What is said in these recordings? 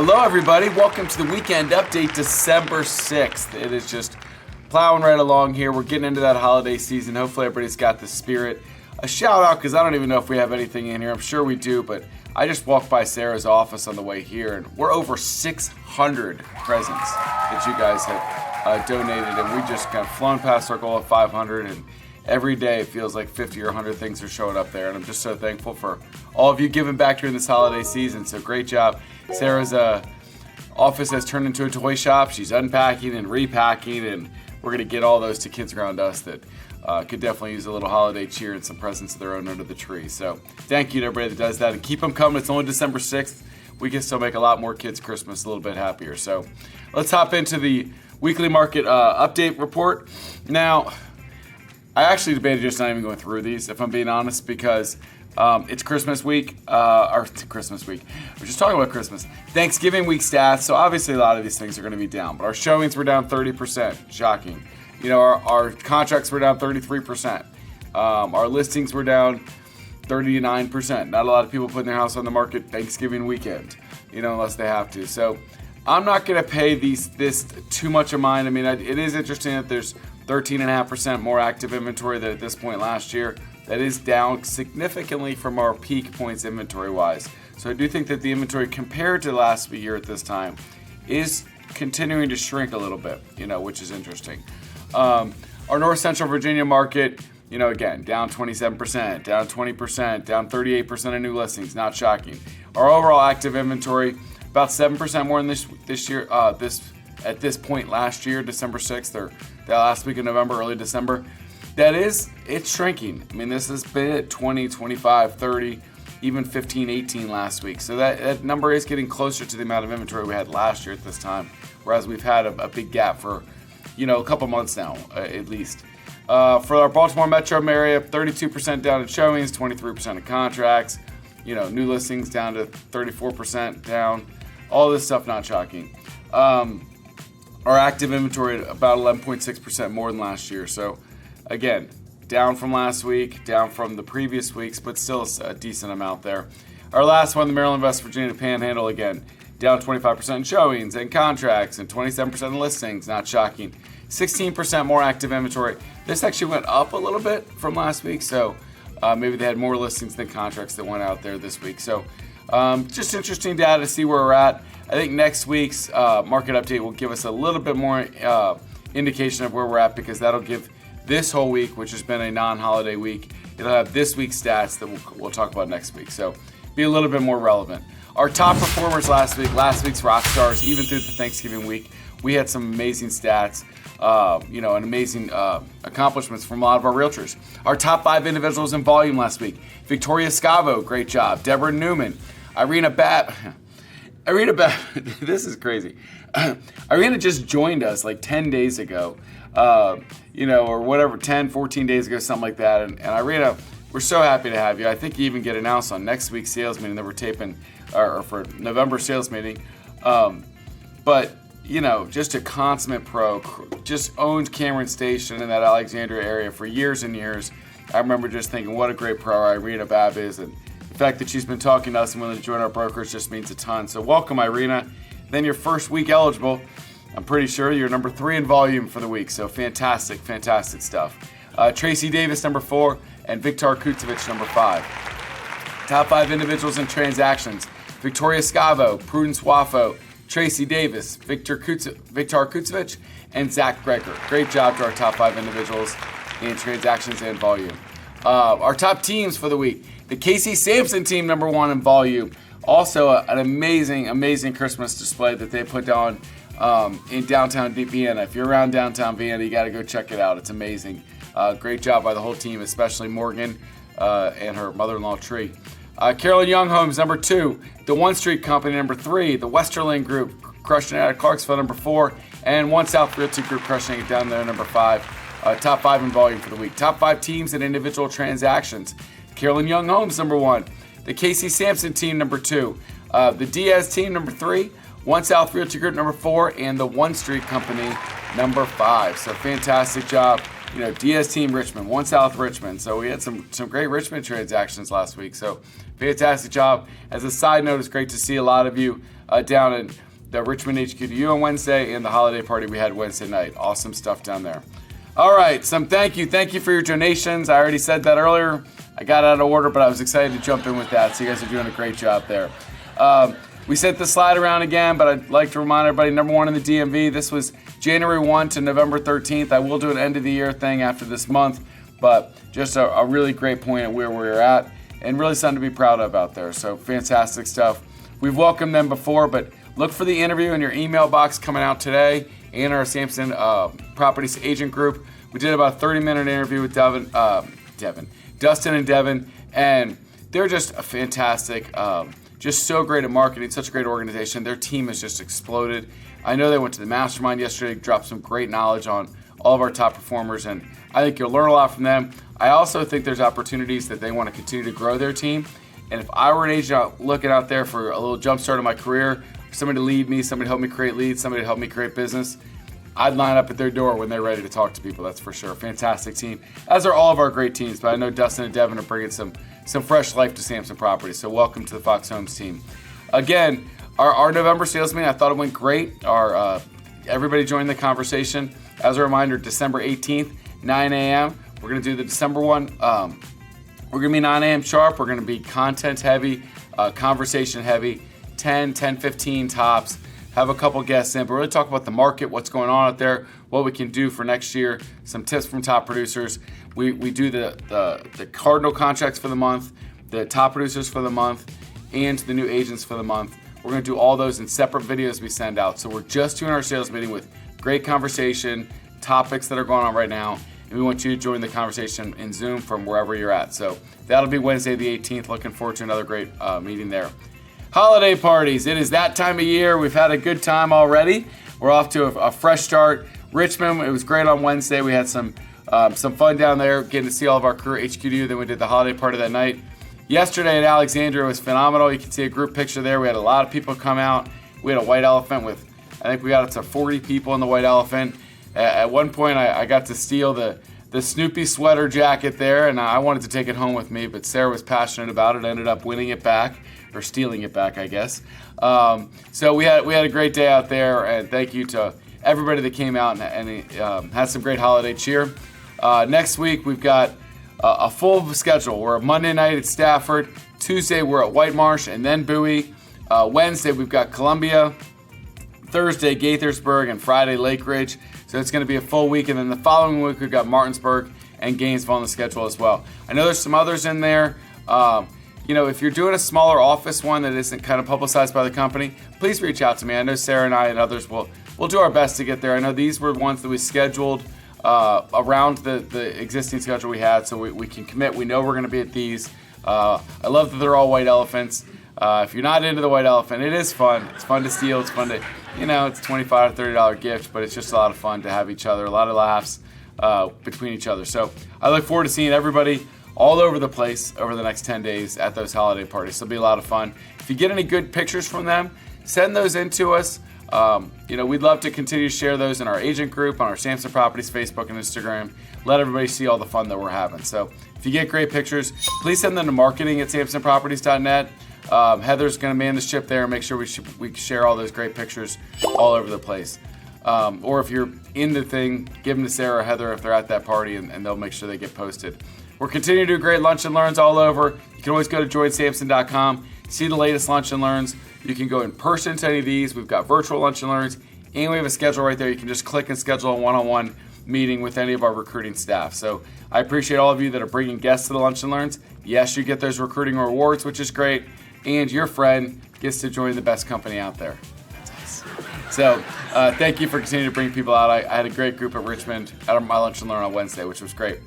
Hello, everybody. Welcome to the weekend update, December 6th. It is just plowing right along here. We're getting into that holiday season. Hopefully, everybody's got the spirit. A shout out, because I don't even know if we have anything in here. I'm sure we do, but I just walked by Sarah's office on the way here, and we're over 600 presents that you guys have donated, and we just kind of flown past our goal of 500, and every day it feels like 50 or 100 things are showing up there, and I'm just so thankful for all of you giving back during this holiday season. So great job. Sarah's office has turned into a toy shop. She's unpacking and repacking, and we're going to get all those to kids around us that could definitely use a little holiday cheer and some presents of their own under the tree. So thank you to everybody that does that, and keep them coming. It's only December 6th. We can still make a lot more kids' Christmas a little bit happier. So let's hop into the weekly market update report. Now, I actually debated just not even going through these, if I'm being honest, because it's Christmas week, or Christmas week. We're just talking about Christmas. Thanksgiving week stats, so obviously a lot of these things are going to be down, but our showings were down 30%, shocking. You know, our contracts were down 33%. Our listings were down 39%. Not a lot of people putting their house on the market Thanksgiving weekend, you know, unless they have to. So I'm not going to pay this too much of mind. I mean, it is interesting that there's 13.5% more active inventory than at this point last year. That is down significantly from our peak points inventory-wise. So I do think that the inventory compared to last year at this time is continuing to shrink a little bit, you know, which is interesting. Our North Central Virginia market, you know, again, down 27%, down 20%, down 38% of new listings, not shocking. Our overall active inventory, about 7% more than this year, at this point last year, December 6th, or that last week of November, early December. It's shrinking. I mean, this has been at 20, 25, 30, even 15, 18 last week. So that number is getting closer to the amount of inventory we had last year at this time, whereas we've had a big gap for, you know, a couple months now, at least. For our Baltimore metro area, 32% down in showings, 23% in contracts, you know, new listings down to 34% down. All this stuff not shocking. Our active inventory at about 11.6% more than last year. So again, down from last week, down from the previous weeks, but still a decent amount there. Our last one, the Maryland, West Virginia Panhandle, again, down 25% in showings and contracts and 27% in listings, not shocking. 16% more active inventory. This actually went up a little bit from last week, so maybe they had more listings than contracts that went out there this week. So just interesting data to see where we're at. I think next week's market update will give us a little bit more indication of where we're at, because that'll give this whole week, which has been a non-holiday week, it'll have this week's stats that we'll talk about next week. So be a little bit more relevant. Our top performers last week's rock stars, even through the Thanksgiving week, we had some amazing stats, and amazing accomplishments from a lot of our realtors. Our top 5 individuals in volume last week: Victoria Scavo, great job. Deborah Neumann, Irina Babb. This is crazy. Irina just joined us like 10 days ago, or whatever, 10, 14 days ago, something like that. And Irina, we're so happy to have you. I think you even get announced on next week's sales meeting that we're taping, or for November sales meeting. But, you know, just a consummate pro, just owned Cameron Station in that Alexandria area for years and years. I remember just thinking what a great pro Irina Babb is, and the fact that she's been talking to us and willing to join our brokers just means a ton. So welcome, Irina. Then your first week eligible. I'm pretty sure you're number 3 in volume for the week. So fantastic, fantastic stuff. Tracy Davis, number 4, and Viktar Kutsevich, number 5. Top 5 individuals in transactions: Victoria Scavo, Prudence Wafo, Tracy Davis, Viktar Kutsevich, and Zach Gregor. Great job to our top 5 individuals in transactions and volume. Our top teams for the week: the KC Samson team, number 1 in volume. Also, an amazing, amazing Christmas display that they put on in downtown Vienna. If you're around downtown Vienna, you got to go check it out. It's amazing. Great job by the whole team, especially Morgan and her mother-in-law, Tree. Carolyn Young Homes, number 2. The One Street Company, number 3. The Westerlund Group, crushing it out of Clarksville, number 4. And One South Realty Group, crushing it down there, number 5. Top 5 in volume for the week. Top 5 teams and individual transactions: Carolyn Young Homes, number 1. The KC Samson team, number 2. The Diaz Team, number 3. One South Realty Group, number 4. And the One Street Company, number 5. So fantastic job Diaz Team Richmond, One South Richmond. So we had some great Richmond transactions last week. So fantastic job. As a side note, it's great to see a lot of you down in the Richmond HQU on Wednesday and the holiday party we had Wednesday night. Awesome stuff down there. All right, some thank you for your donations. I already said that earlier. I got out of order, but I was excited to jump in with that. So you guys are doing a great job there. We sent the slide around again, but I'd like to remind everybody, number one in the DMV, this was January 1 to November 13th. I will do an end of the year thing after this month, but just a really great point at where we're at and really something to be proud of out there. So fantastic stuff. We've welcomed them before, but look for the interview in your email box coming out today and our Samson Properties agent group. We did about a 30-minute interview with Dustin and Devin, and they're just a fantastic, just so great at marketing, such a great organization. Their team has just exploded. I know they went to the mastermind yesterday, dropped some great knowledge on all of our top performers, and I think you'll learn a lot from them. I also think there's opportunities that they want to continue to grow their team. And if I were an agent looking out there for a little jump start in my career, somebody to lead me, somebody to help me create leads, somebody to help me create business, I'd line up at their door when they're ready to talk to people, that's for sure. Fantastic team, as are all of our great teams, but I know Dustin and Devin are bringing some fresh life to Samson Properties, so welcome to the Fox Homes team. Again, our November sales meeting, I thought it went great. Everybody joined the conversation. As a reminder, December 18th, 9 a.m., we're going to do the December one. We're going to be 9 a.m. sharp. We're going to be content heavy, conversation heavy, 10, 15 tops. Have a couple guests in, but really talk about the market, what's going on out there, what we can do for next year, some tips from top producers. We do the Cardinal contracts for the month, the top producers for the month, and the new agents for the month. We're going to do all those in separate videos we send out. So we're just doing our sales meeting with great conversation, topics that are going on right now, and we want you to join the conversation in Zoom from wherever you're at. So that'll be Wednesday the 18th. Looking forward to another great meeting there. Holiday parties. It is that time of year. We've had a good time already. We're off to a fresh start. Richmond, it was great on Wednesday. We had some fun down there, getting to see all of our crew at HQU. Then we did the holiday party that night. Yesterday at Alexandria was phenomenal. You can see a group picture there. We had a lot of people come out. We had a white elephant with, I think we got up to 40 people in the white elephant. At one point, I got to steal the Snoopy sweater jacket there, and I wanted to take it home with me, but Sarah was passionate about it. Ended up winning it back, or stealing it back, I guess. So we had a great day out there, and thank you to everybody that came out and had some great holiday cheer. Next week, we've got a full schedule. We're Monday night at Stafford. Tuesday, we're at White Marsh and then Bowie. Wednesday, we've got Columbia. Thursday, Gaithersburg, and Friday, Lake Ridge. So it's going to be a full week. And then the following week, we've got Martinsburg and Gainesville on the schedule as well. I know there's some others in there. If you're doing a smaller office one that isn't kind of publicized by the company, please reach out to me. I know Sarah and I and others will do our best to get there. I know these were ones that we scheduled around the existing schedule we had, so we can commit. We know we're going to be at these. I love that they're all white elephants. If you're not into the white elephant, it is fun. It's fun to steal. It's fun to, it's $25 to $30 gift, but it's just a lot of fun to have each other, a lot of laughs between each other. So I look forward to seeing everybody all over the place over the next 10 days at those holiday parties. It'll be a lot of fun. If you get any good pictures from them, send those in to us. We'd love to continue to share those in our agent group, on our Samson Properties Facebook and Instagram. Let everybody see all the fun that we're having. So if you get great pictures, please send them to marketing@samsonproperties.net. Heather's going to man the ship there and make sure we share all those great pictures all over the place. Or if you're in the thing, give them to Sarah or Heather if they're at that party, and they'll make sure they get posted. We're continuing to do great lunch and learns all over. You can always go to joinsamson.com, see the latest lunch and learns. You can go in person to any of these. We've got virtual lunch and learns, and we have a schedule right there. You can just click and schedule a one-on-one meeting with any of our recruiting staff. So I appreciate all of you that are bringing guests to the lunch and learns. Yes, you get those recruiting rewards, which is great, and your friend gets to join the best company out there. That's awesome. So thank you for continuing to bring people out. I had a great group at Richmond at my lunch and learn on Wednesday, which was great.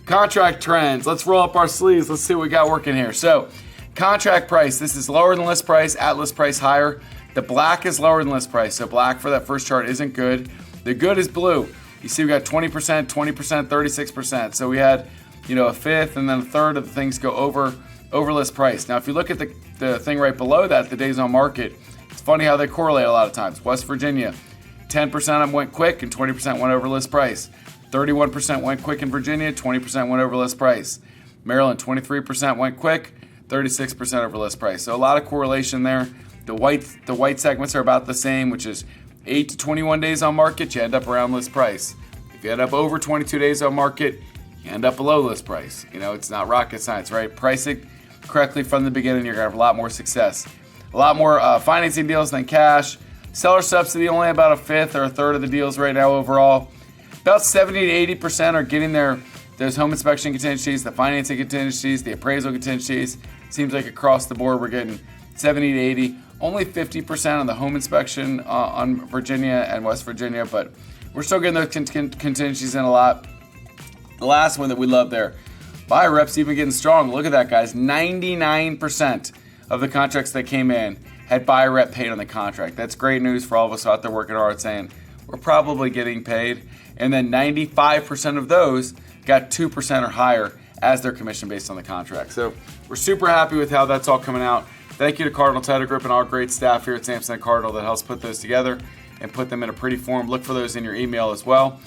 Contract trends. Let's roll up our sleeves. Let's see what we got working here. So contract price. This is lower than list price, at list price higher. The black is lower than list price. So black for that first chart isn't good. The good is blue. You see we got 20%, 20%, 36%. So we had, a fifth and then a third of the things go over list price. Now, if you look at the thing right below that, the days on market, it's funny how they correlate a lot of times. West Virginia, 10% of them went quick and 20% went over list price. 31% went quick in Virginia, 20% went over list price. Maryland, 23% went quick, 36% over list price. So a lot of correlation there. The white segments are about the same, which is 8 to 21 days on market, you end up around list price. If you end up over 22 days on market, you end up below list price. It's not rocket science, right? Price it correctly from the beginning, you're going to have a lot more success. A lot more financing deals than cash. Seller subsidy, only about a fifth or a third of the deals right now overall. About 70 to 80% are getting those home inspection contingencies, the financing contingencies, the appraisal contingencies. Seems like across the board we're getting 70 to 80. Only 50% on the home inspection on Virginia and West Virginia, but we're still getting those contingencies in a lot. The last one that we love there, buyer reps even getting strong. Look at that, guys. 99% of the contracts that came in had buyer rep paid on the contract. That's great news for all of us out there working hard saying we're probably getting paid. And then 95% of those got 2% or higher as their commission based on the contract. So we're super happy with how that's all coming out. Thank you to Cardinal Title Group and our great staff here at Samson Cardinal that helps put those together and put them in a pretty form. Look for those in your email as well.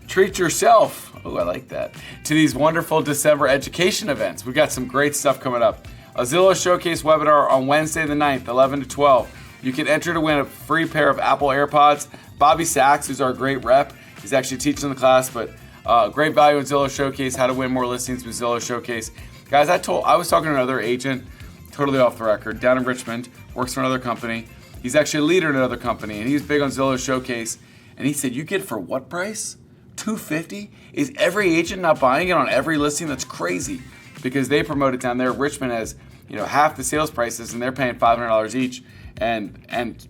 Treat yourself, I like that, to these wonderful December education events. We've got some great stuff coming up. A Zillow Showcase webinar on Wednesday the 9th, 11 to 12. You can enter to win a free pair of Apple AirPods. Bobby Sachs, who's our great rep, is actually teaching the class, but great value in Zillow Showcase, how to win more listings with Zillow Showcase. Guys, I was talking to another agent, totally off the record, down in Richmond, works for another company. He's actually a leader in another company, and he's big on Zillow Showcase. And he said, you get for what price? $250? Is every agent not buying it on every listing? That's crazy, because they promote it down there. Richmond has half the sales prices, and they're paying $500 each, and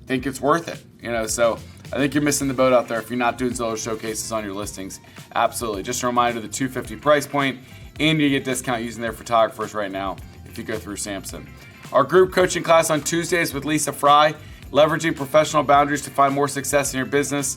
think it's worth it. So I think you're missing the boat out there if you're not doing Zillow Showcases on your listings. Absolutely. Just a reminder, the $250 price point, and you get discount using their photographers right now if you go through Samson. Our group coaching class on Tuesdays with Lisa Fry, leveraging professional boundaries to find more success in your business.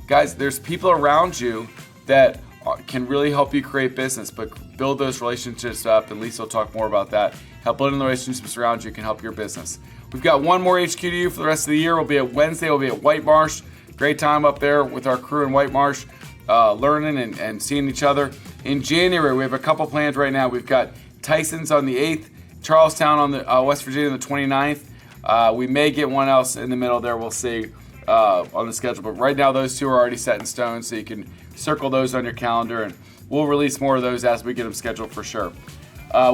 Guys, there's people around you that can really help you create business, but build those relationships up, and Lisa will talk more about that. Help building the relationships around you can help your business. We've got one more HQDU for the rest of the year. We'll be at Wednesday. We'll be at White Marsh. Great time up there with our crew in White Marsh, learning and seeing each other. In January, we have a couple plans right now. We've got Tyson's on the 8th, Charlestown on the West Virginia on the 29th. We may get one else in the middle there. We'll see on the schedule. But right now, those two are already set in stone, so you can circle those on your calendar, and we'll release more of those as we get them scheduled for sure.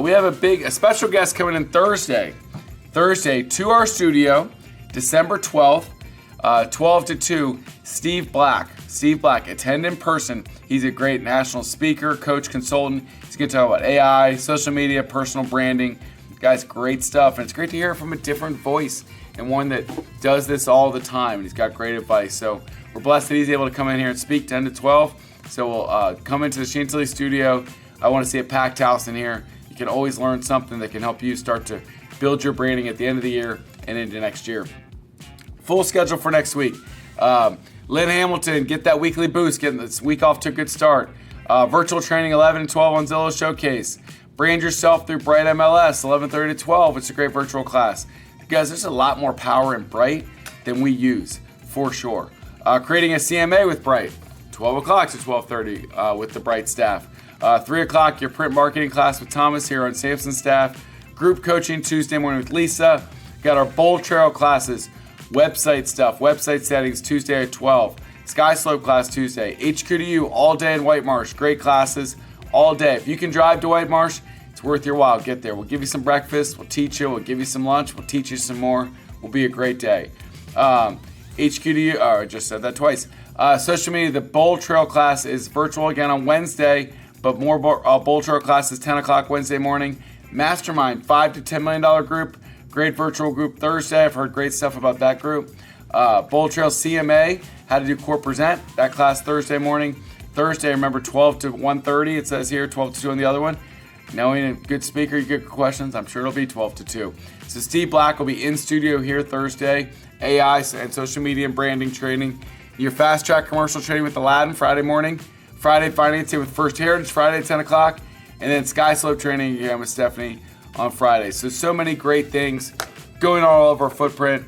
We have a special guest coming in Thursday to our studio, December 12th, 12 to 2, Steve Black. Steve Black, attend in person. He's a great national speaker, coach, consultant. He's going to talk about AI, social media, personal branding. Guys, great stuff. And it's great to hear from a different voice and one that does this all the time. And he's got great advice. So we're blessed that he's able to come in here and speak 10 to 12. So we'll come into the Chantilly studio. I want to see a packed house in here. You can always learn something that can help you start to build your branding at the end of the year and into next year. Full schedule for next week. Lynn Hamilton, get that weekly boost, getting this week off to a good start. Virtual training 11 and 12 on Zillow Showcase. Brand yourself through Bright MLS 11:30 to 12. It's a great virtual class. Guys, there's a lot more power in Bright than we use, for sure. Creating a CMA with Bright, 12 o'clock to 12:30 with the Bright staff. 3 o'clock, your print marketing class with Thomas here on Samson staff. Group coaching Tuesday morning with Lisa. Got our Bold Trail classes, website stuff, website settings Tuesday at 12. Sky Slope class Tuesday. HQDU all day in White Marsh. Great classes all day. If you can drive to White Marsh, it's worth your while. Get there. We'll give you some breakfast. We'll teach you. We'll give you some lunch. We'll teach you some more. Will be a great day. HQDU, I just said that twice. Social media, the Bold Trail class is virtual again on Wednesday, but more Bold Trail classes 10 o'clock Wednesday morning. Mastermind, $5 to $10 million group. Great virtual group Thursday. I've heard great stuff about that group. Bold Trail CMA, how to do core present. That class Thursday morning. Thursday, remember 12 to 1:30. It says here 12 to 2 on the other one. Knowing a good speaker, you get questions. I'm sure it'll be 12 to 2. So Steve Black will be in studio here Thursday. AI and social media and branding training. Your fast track commercial training with Aladdin Friday morning. Friday financing with First Heritage Friday at 10 o'clock. And then Sky Slope training again with Stephanie on Friday. So many great things going on all over our footprint.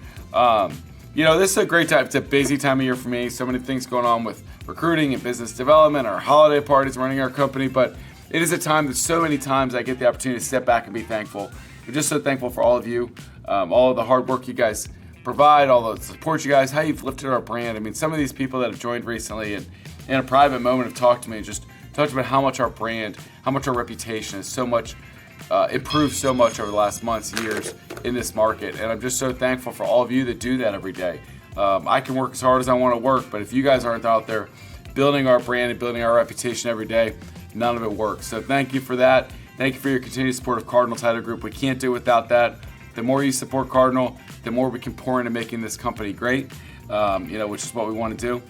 this is a great time. It's a busy time of year for me. So many things going on with recruiting and business development, our holiday parties, running our company. But it is a time that so many times I get the opportunity to step back and be thankful. I'm just so thankful for all of you, all of the hard work you guys provide, all the support you guys, how you've lifted our brand. I mean, some of these people that have joined recently and in a private moment have talked to me and just talked about how much our brand, how much our reputation is so much improved so much over the last months, years in this market. And I'm just so thankful for all of you that do that every day. I can work as hard as I want to work, but if you guys aren't out there building our brand and building our reputation every day, none of it works. So thank you for that. Thank you for your continued support of Cardinal Title Group. We can't do it without that. The more you support Cardinal, the more we can pour into making this company great, which is what we want to do.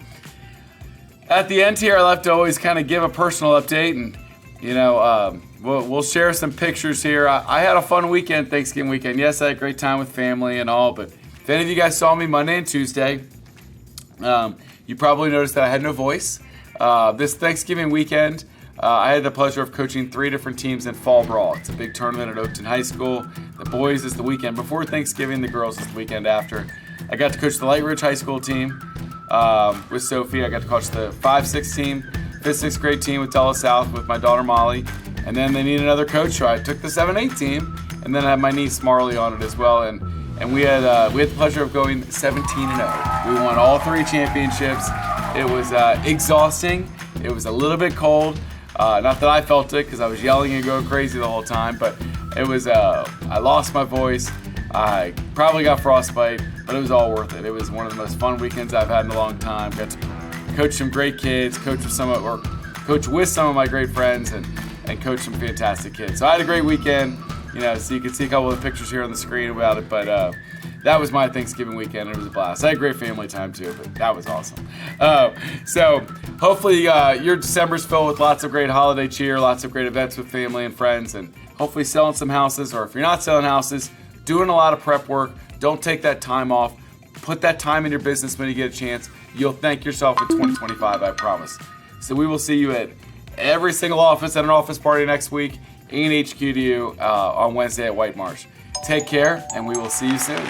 At the end here, I like to always kind of give a personal update, and we'll share some pictures here. I had a fun weekend, Thanksgiving weekend. Yes, I had a great time with family and all, but if any of you guys saw me Monday and Tuesday, you probably noticed that I had no voice. This Thanksgiving weekend, I had the pleasure of coaching 3 different teams in Fall Brawl. It's a big tournament at Oakton High School. The boys is the weekend before Thanksgiving, the girls is the weekend after. I got to coach the Light Ridge High School team with Sophie. I got to coach the 5-6 team, 5th, 6th grade team with Della South with my daughter Molly. And then they needed another coach, so I took the 7-8 team, and then I had my niece Marley on it as well. And we had the pleasure of going 17-0. We won all 3 championships. It was exhausting. It was a little bit cold. Not that I felt it, because I was yelling and going crazy the whole time, but it was, I lost my voice. I probably got frostbite, but it was all worth it. It was one of the most fun weekends I've had in a long time. Got to coach some great kids, coach with some of my great friends, and coach some fantastic kids. So I had a great weekend, so you can see a couple of the pictures here on the screen about it, but that was my Thanksgiving weekend. It was a blast. I had a great family time too, but that was awesome. So hopefully your December's filled with lots of great holiday cheer, lots of great events with family and friends, and hopefully selling some houses, or if you're not selling houses, doing a lot of prep work. Don't take that time off. Put that time in your business when you get a chance. You'll thank yourself in 2025, I promise. So we will see you at every single office at an office party next week in HQDU on Wednesday at White Marsh. Take care, and we will see you soon.